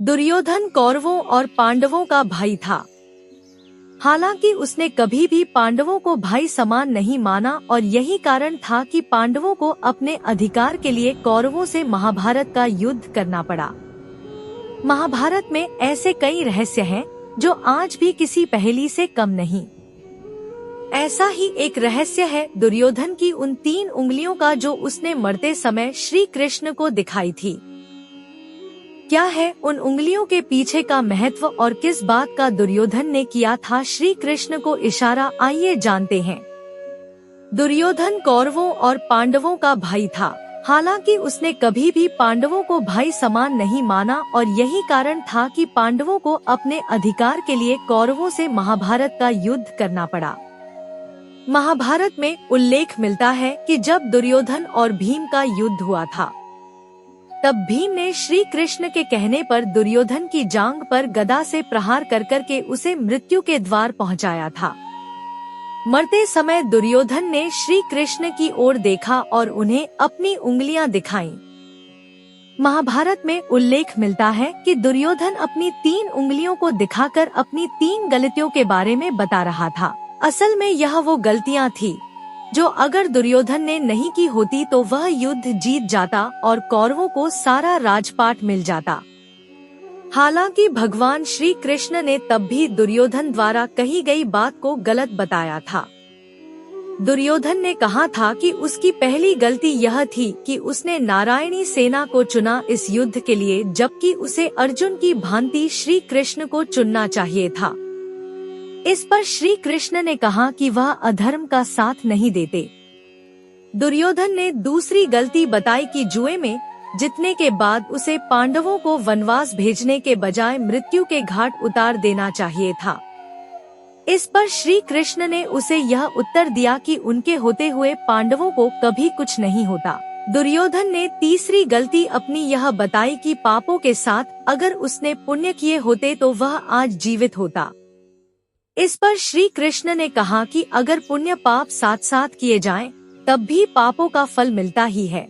दुर्योधन कौरवों और पांडवों का भाई था। हालांकि उसने कभी भी पांडवों को भाई समान नहीं माना और यही कारण था कि पांडवों को अपने अधिकार के लिए कौरवों से महाभारत का युद्ध करना पड़ा। महाभारत में ऐसे कई रहस्य हैं जो आज भी किसी पहेली से कम नहीं। ऐसा ही एक रहस्य है दुर्योधन की उन 3 उंगलियों का जो उसने मरते समय श्री कृष्ण को दिखाई थी। क्या है उन उंगलियों के पीछे का महत्व और किस बात का दुर्योधन ने किया था श्री कृष्ण को इशारा, आइए जानते हैं। दुर्योधन कौरवों और पांडवों का भाई था। हालांकि उसने कभी भी पांडवों को भाई समान नहीं माना और यही कारण था कि पांडवों को अपने अधिकार के लिए कौरवों से महाभारत का युद्ध करना पड़ा। महाभारत में उल्लेख मिलता है कि जब दुर्योधन और भीम का युद्ध हुआ था, तब भीम ने श्री कृष्ण के कहने पर दुर्योधन की जांघ पर गदा से प्रहार कर के उसे मृत्यु के द्वार पहुंचाया था। मरते समय दुर्योधन ने श्री कृष्ण की ओर देखा और उन्हें अपनी उंगलियां दिखाईं। महाभारत में उल्लेख मिलता है कि दुर्योधन अपनी 3 उंगलियों को दिखाकर अपनी 3 गलतियों के बारे में बता रहा था। असल में यह वो गलतियां थी जो अगर दुर्योधन ने नहीं की होती तो वह युद्ध जीत जाता और कौरवों को सारा राजपाट मिल जाता। हालांकि भगवान श्री कृष्ण ने तब भी दुर्योधन द्वारा कही गई बात को गलत बताया था। दुर्योधन ने कहा था कि उसकी पहली गलती यह थी कि उसने नारायणी सेना को चुना इस युद्ध के लिए, जबकि उसे अर्जुन की भांति श्री कृष्ण को चुनना चाहिए था। इस पर श्री कृष्ण ने कहा कि वह अधर्म का साथ नहीं देते। दुर्योधन ने दूसरी गलती बताई कि जुए में जीतने के बाद उसे पांडवों को वनवास भेजने के बजाय मृत्यु के घाट उतार देना चाहिए था। इस पर श्री कृष्ण ने उसे यह उत्तर दिया कि उनके होते हुए पांडवों को कभी कुछ नहीं होता। दुर्योधन ने तीसरी गलती अपनी यह बताई कि पापों के साथ अगर उसने पुण्य किए होते तो वह आज जीवित होता। इस पर श्री कृष्ण ने कहा कि अगर पुण्य पाप साथ साथ किए जाएं, तब भी पापों का फल मिलता ही है।